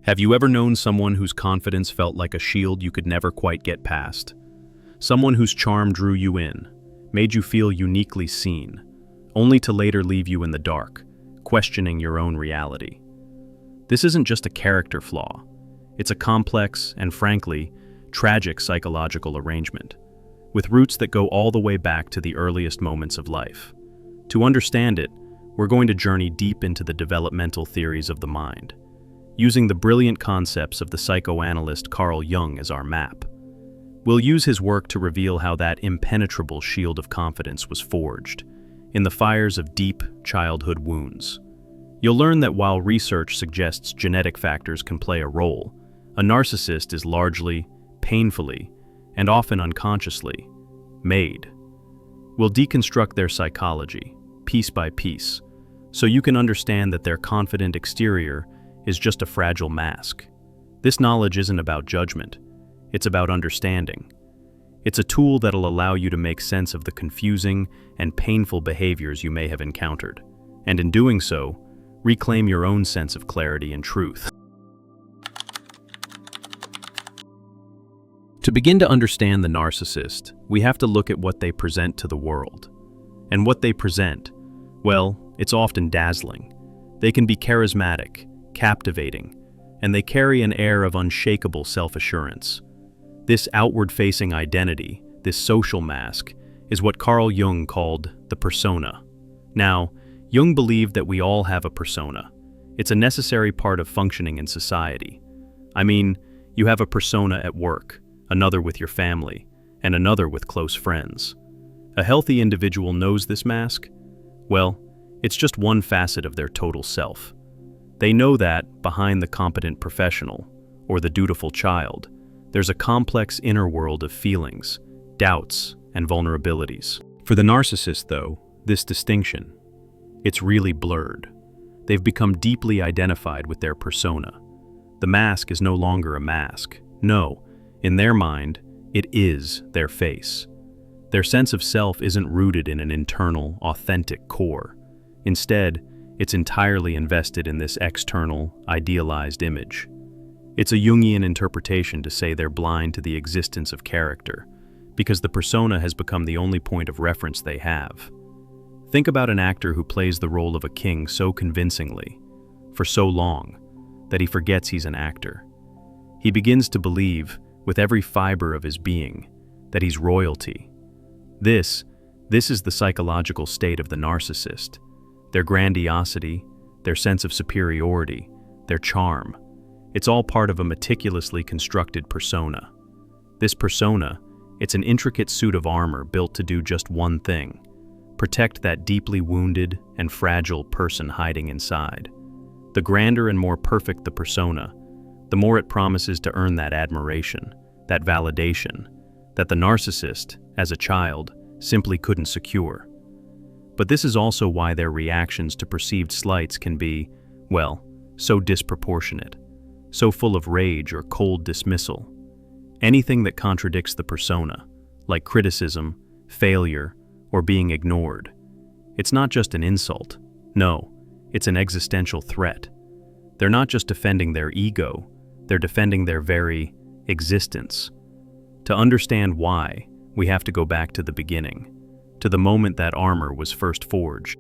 Have you ever known someone whose confidence felt like a shield you could never quite get past? Someone whose charm drew you in, made you feel uniquely seen, only to later leave you in the dark, questioning your own reality. This isn't just a character flaw. It's a complex and, frankly, tragic psychological arrangement, with roots that go all the way back to the earliest moments of life. To understand it, we're going to journey deep into the developmental theories of the mind, using the brilliant concepts of the psychoanalyst Carl Jung as our map. We'll use his work to reveal how that impenetrable shield of confidence was forged, in the fires of deep childhood wounds. You'll learn that while research suggests genetic factors can play a role, a narcissist is largely, painfully, and often unconsciously, made. We'll deconstruct their psychology, piece by piece, so you can understand that their confident exterior is just a fragile mask. This knowledge isn't about judgment, it's about understanding. It's a tool that'll allow you to make sense of the confusing and painful behaviors you may have encountered, and in doing so, reclaim your own sense of clarity and truth. To begin to understand the narcissist, we have to look at what they present to the world. And what they present, well, it's often dazzling. They can be charismatic, captivating, and they carry an air of unshakable self-assurance. This outward-facing identity, this social mask, is what Carl Jung called the persona. Now, Jung believed that we all have a persona. It's a necessary part of functioning in society. I mean, you have a persona at work, another with your family, and another with close friends. A healthy individual knows this mask? Well, it's just one facet of their total self. They know that, behind the competent professional, or the dutiful child, there's a complex inner world of feelings, doubts, and vulnerabilities. For the narcissist, though, this distinction, it's really blurred. They've become deeply identified with their persona. The mask is no longer a mask. No, in their mind, it is their face. Their sense of self isn't rooted in an internal, authentic core. Instead, it's entirely invested in this external, idealized image. It's a Jungian interpretation to say they're blind to the existence of character, because the persona has become the only point of reference they have. Think about an actor who plays the role of a king so convincingly, for so long, that he forgets he's an actor. He begins to believe, with every fiber of his being, that he's royalty. This is the psychological state of the narcissist. Their grandiosity, their sense of superiority, their charm. It's all part of a meticulously constructed persona. This persona, it's an intricate suit of armor built to do just one thing: protect that deeply wounded and fragile person hiding inside. The grander and more perfect the persona, the more it promises to earn that admiration, that validation, that the narcissist, as a child, simply couldn't secure. But this is also why their reactions to perceived slights can be, well, so disproportionate, so full of rage or cold dismissal. Anything that contradicts the persona, like criticism, failure, or being ignored. It's not just an insult. No, it's an existential threat. They're not just defending their ego, they're defending their very existence. To understand why, we have to go back to the beginning, to the moment that armor was first forged.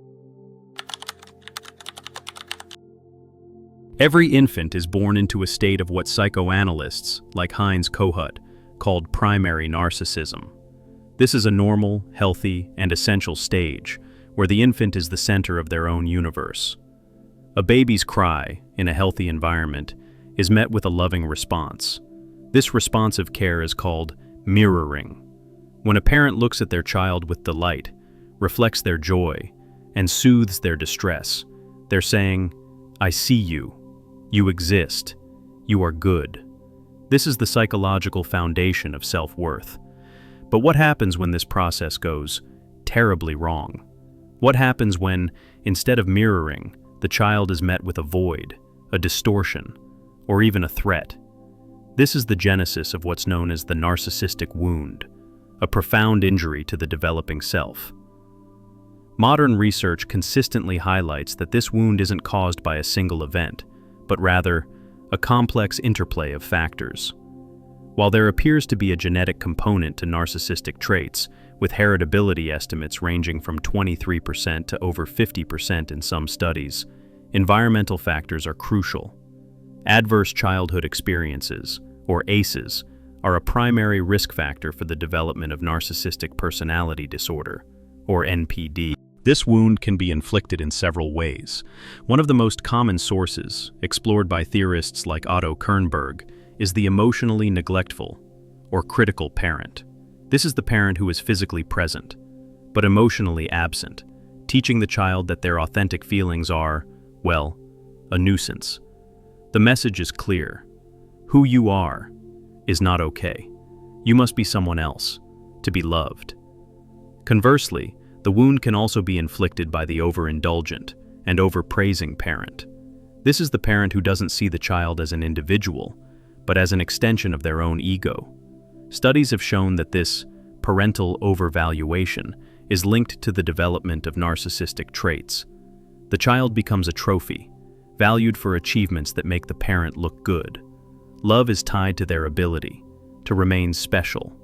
Every infant is born into a state of what psychoanalysts, like Heinz Kohut, called primary narcissism. This is a normal, healthy, and essential stage, where the infant is the center of their own universe. A baby's cry, in a healthy environment, is met with a loving response. This responsive care is called mirroring. When a parent looks at their child with delight, reflects their joy, and soothes their distress, they're saying, "I see you. You exist. You are good." This is the psychological foundation of self-worth. But what happens when this process goes terribly wrong? What happens when, instead of mirroring, the child is met with a void, a distortion, or even a threat? This is the genesis of what's known as the narcissistic wound, a profound injury to the developing self. Modern research consistently highlights that this wound isn't caused by a single event, but rather a complex interplay of factors. While there appears to be a genetic component to narcissistic traits, with heritability estimates ranging from 23% to over 50% in some studies, environmental factors are crucial. Adverse childhood experiences, or ACEs, are a primary risk factor for the development of narcissistic personality disorder, or NPD. This wound can be inflicted in several ways. One of the most common sources, explored by theorists like Otto Kernberg, is the emotionally neglectful, or critical parent. This is the parent who is physically present, but emotionally absent, teaching the child that their authentic feelings are, well, a nuisance. The message is clear. Who you are is not okay. You must be someone else, to be loved. Conversely, the wound can also be inflicted by the overindulgent and overpraising parent. This is the parent who doesn't see the child as an individual, but as an extension of their own ego. Studies have shown that this parental overvaluation is linked to the development of narcissistic traits. The child becomes a trophy, valued for achievements that make the parent look good. Love is tied to their ability to remain special.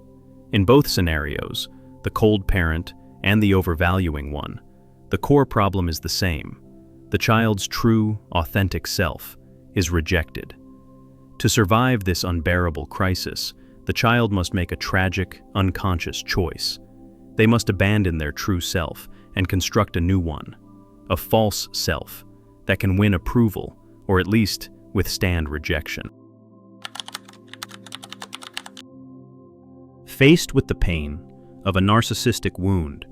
In both scenarios, the cold parent and the overvaluing one, the core problem is the same. The child's true, authentic self is rejected. To survive this unbearable crisis, the child must make a tragic, unconscious choice. They must abandon their true self and construct a new one, a false self that can win approval or at least withstand rejection. Faced with the pain of a narcissistic wound,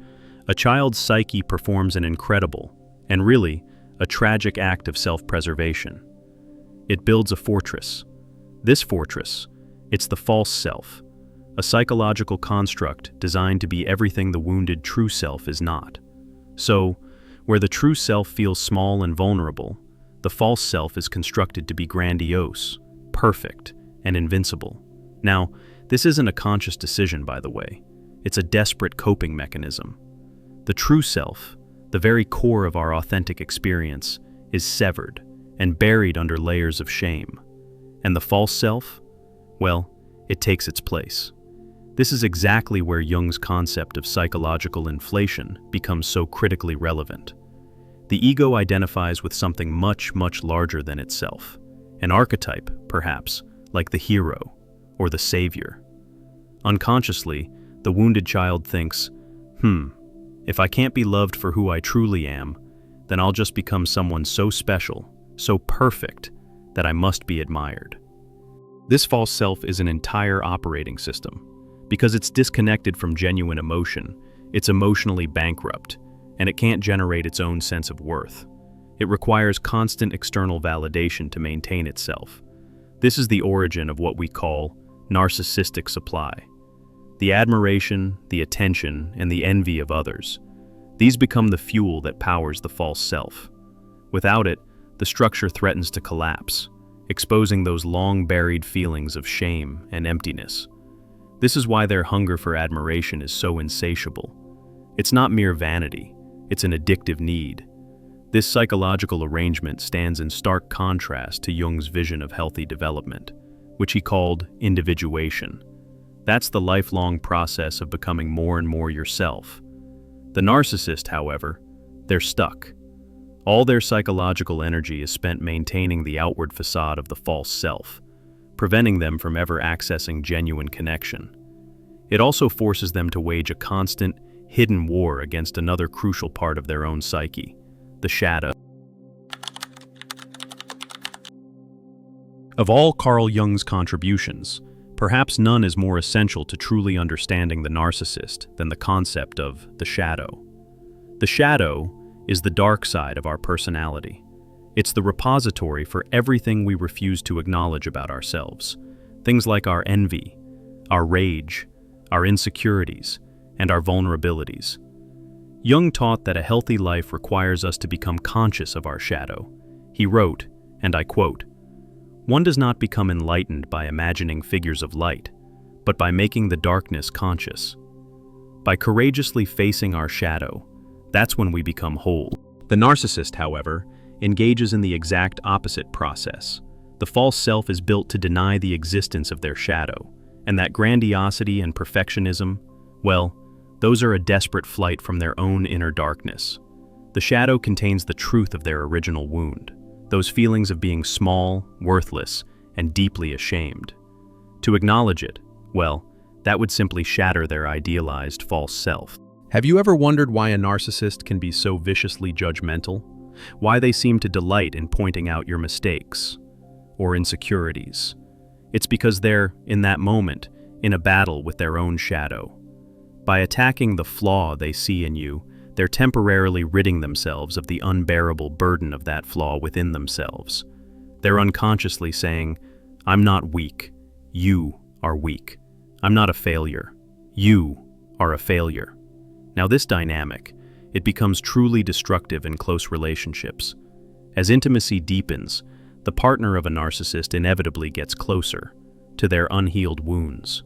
a child's psyche performs an incredible, and really, a tragic act of self-preservation. It builds a fortress. This fortress, it's the false self, a psychological construct designed to be everything the wounded true self is not. So, where the true self feels small and vulnerable, the false self is constructed to be grandiose, perfect, and invincible. Now, this isn't a conscious decision, by the way. It's a desperate coping mechanism. The true self, the very core of our authentic experience, is severed and buried under layers of shame. And the false self? Well, it takes its place. This is exactly where Jung's concept of psychological inflation becomes so critically relevant. The ego identifies with something much, much larger than itself. An archetype, perhaps, like the hero or the savior. Unconsciously, the wounded child thinks, if I can't be loved for who I truly am, then I'll just become someone so special, so perfect, that I must be admired. This false self is an entire operating system. Because it's disconnected from genuine emotion, it's emotionally bankrupt, and it can't generate its own sense of worth. It requires constant external validation to maintain itself. This is the origin of what we call narcissistic supply. The admiration, the attention, and the envy of others. These become the fuel that powers the false self. Without it, the structure threatens to collapse, exposing those long-buried feelings of shame and emptiness. This is why their hunger for admiration is so insatiable. It's not mere vanity, it's an addictive need. This psychological arrangement stands in stark contrast to Jung's vision of healthy development, which he called individuation. That's the lifelong process of becoming more and more yourself. The narcissist, however, they're stuck. All their psychological energy is spent maintaining the outward facade of the false self, preventing them from ever accessing genuine connection. It also forces them to wage a constant, hidden war against another crucial part of their own psyche, the shadow. Of all Carl Jung's contributions, perhaps none is more essential to truly understanding the narcissist than the concept of the shadow. The shadow is the dark side of our personality. It's the repository for everything we refuse to acknowledge about ourselves. Things like our envy, our rage, our insecurities, and our vulnerabilities. Jung taught that a healthy life requires us to become conscious of our shadow. He wrote, and I quote, "One does not become enlightened by imagining figures of light, but by making the darkness conscious. By courageously facing our shadow, that's when we become whole." The narcissist, however, engages in the exact opposite process. The false self is built to deny the existence of their shadow, and that grandiosity and perfectionism, well, those are a desperate flight from their own inner darkness. The shadow contains the truth of their original wound, those feelings of being small, worthless, and deeply ashamed. To acknowledge it, well, that would simply shatter their idealized false self. Have you ever wondered why a narcissist can be so viciously judgmental? Why they seem to delight in pointing out your mistakes or insecurities? It's because they're, in that moment, in a battle with their own shadow. By attacking the flaw they see in you, they're temporarily ridding themselves of the unbearable burden of that flaw within themselves. They're unconsciously saying, "I'm not weak. You are weak. I'm not a failure. You are a failure." Now this dynamic, it becomes truly destructive in close relationships. As intimacy deepens, the partner of a narcissist inevitably gets closer to their unhealed wounds.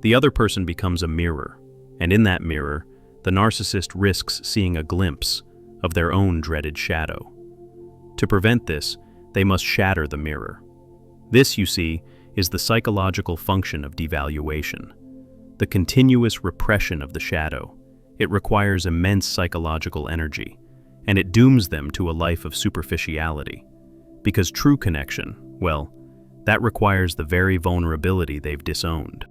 The other person becomes a mirror, and in that mirror, the narcissist risks seeing a glimpse of their own dreaded shadow. To prevent this, they must shatter the mirror. This, you see, is the psychological function of devaluation, the continuous repression of the shadow. It requires immense psychological energy, and it dooms them to a life of superficiality. Because true connection, well, that requires the very vulnerability they've disowned.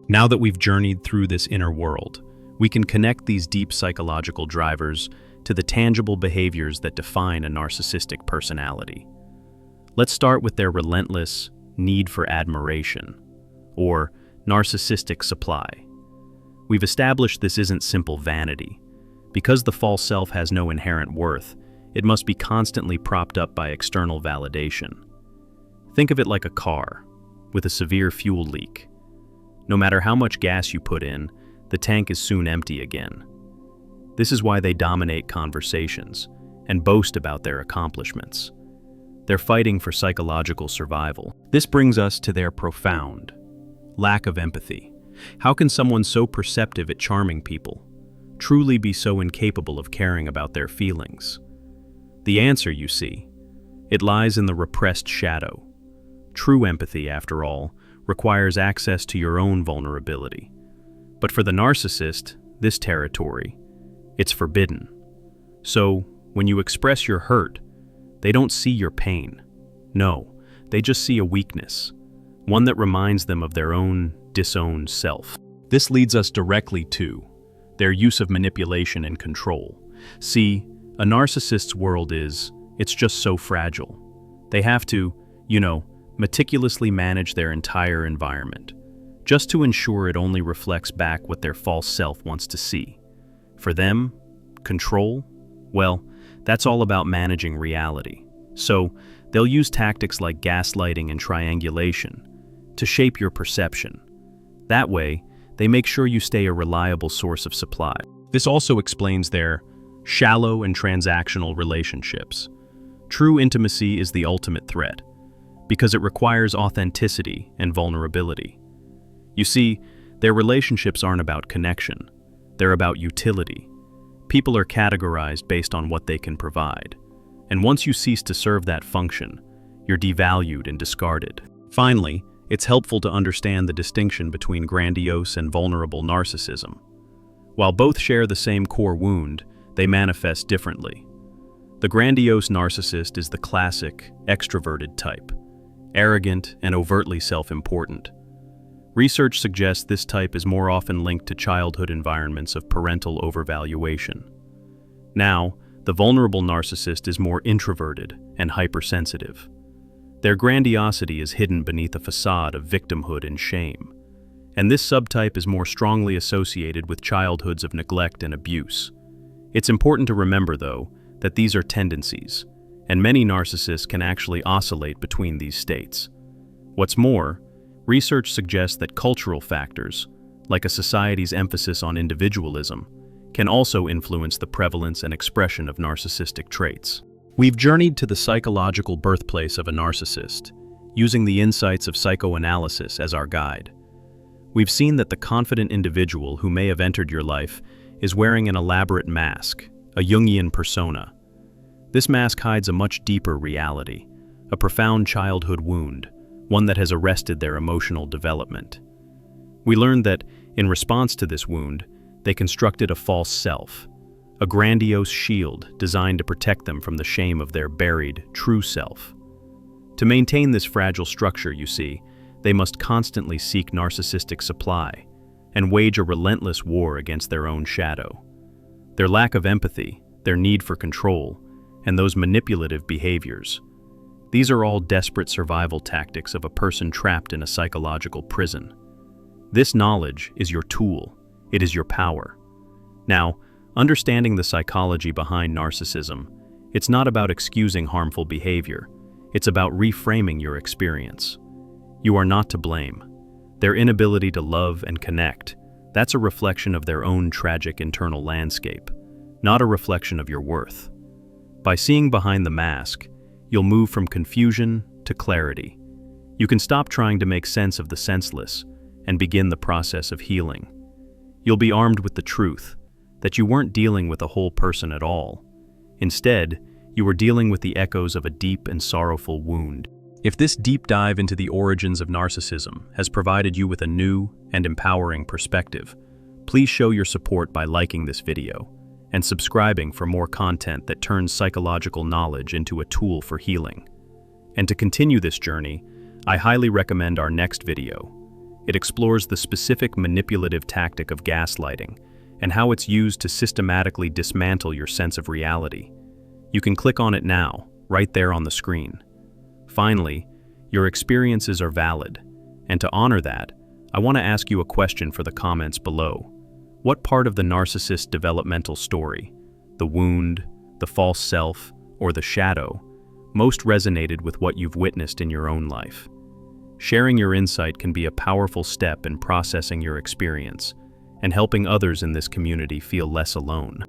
Now that we've journeyed through this inner world, we can connect these deep psychological drivers to the tangible behaviors that define a narcissistic personality. Let's start with their relentless need for admiration, or narcissistic supply. We've established this isn't simple vanity. Because the false self has no inherent worth, it must be constantly propped up by external validation. Think of it like a car with a severe fuel leak. No matter how much gas you put in, the tank is soon empty again. This is why they dominate conversations and boast about their accomplishments. They're fighting for psychological survival. This brings us to their profound lack of empathy. How can someone so perceptive at charming people truly be so incapable of caring about their feelings? The answer, you see, it lies in the repressed shadow. True empathy, after all, requires access to your own vulnerability. But for the narcissist, this territory, it's forbidden. So, when you express your hurt, they don't see your pain. No, they just see a weakness, one that reminds them of their own disowned self. This leads us directly to their use of manipulation and control. See, a narcissist's world it's just so fragile. They have to, meticulously manage their entire environment, just to ensure it only reflects back what their false self wants to see. For them, control, well, that's all about managing reality. So, they'll use tactics like gaslighting and triangulation to shape your perception. That way, they make sure you stay a reliable source of supply. This also explains their shallow and transactional relationships. True intimacy is the ultimate threat, because it requires authenticity and vulnerability. You see, their relationships aren't about connection, they're about utility. People are categorized based on what they can provide, and once you cease to serve that function, you're devalued and discarded. Finally, it's helpful to understand the distinction between grandiose and vulnerable narcissism. While both share the same core wound, they manifest differently. The grandiose narcissist is the classic, extroverted type, arrogant and overtly self-important. Research suggests this type is more often linked to childhood environments of parental overvaluation. Now, the vulnerable narcissist is more introverted and hypersensitive. Their grandiosity is hidden beneath a facade of victimhood and shame. And this subtype is more strongly associated with childhoods of neglect and abuse. It's important to remember, though, that these are tendencies, and many narcissists can actually oscillate between these states. What's more, research suggests that cultural factors, like a society's emphasis on individualism, can also influence the prevalence and expression of narcissistic traits. We've journeyed to the psychological birthplace of a narcissist, using the insights of psychoanalysis as our guide. We've seen that the confident individual who may have entered your life is wearing an elaborate mask, a Jungian persona. This mask hides a much deeper reality, a profound childhood wound, one that has arrested their emotional development. We learned that, in response to this wound, they constructed a false self, a grandiose shield designed to protect them from the shame of their buried, true self. To maintain this fragile structure, you see, they must constantly seek narcissistic supply and wage a relentless war against their own shadow. Their lack of empathy, their need for control, and those manipulative behaviors. These are all desperate survival tactics of a person trapped in a psychological prison. This knowledge is your tool. It is your power. Now, understanding the psychology behind narcissism, it's not about excusing harmful behavior. It's about reframing your experience. You are not to blame. Their inability to love and connect, that's a reflection of their own tragic internal landscape, not a reflection of your worth. By seeing behind the mask, you'll move from confusion to clarity. You can stop trying to make sense of the senseless and begin the process of healing. You'll be armed with the truth that you weren't dealing with a whole person at all. Instead, you were dealing with the echoes of a deep and sorrowful wound. If this deep dive into the origins of narcissism has provided you with a new and empowering perspective, please show your support by liking this video and subscribing for more content that turns psychological knowledge into a tool for healing. And to continue this journey, I highly recommend our next video. It explores the specific manipulative tactic of gaslighting and how it's used to systematically dismantle your sense of reality. You can click on it now, right there on the screen. Finally, your experiences are valid, and to honor that, I want to ask you a question for the comments below. What part of the narcissist developmental story, the wound, the false self, or the shadow, most resonated with what you've witnessed in your own life? Sharing your insight can be a powerful step in processing your experience and helping others in this community feel less alone.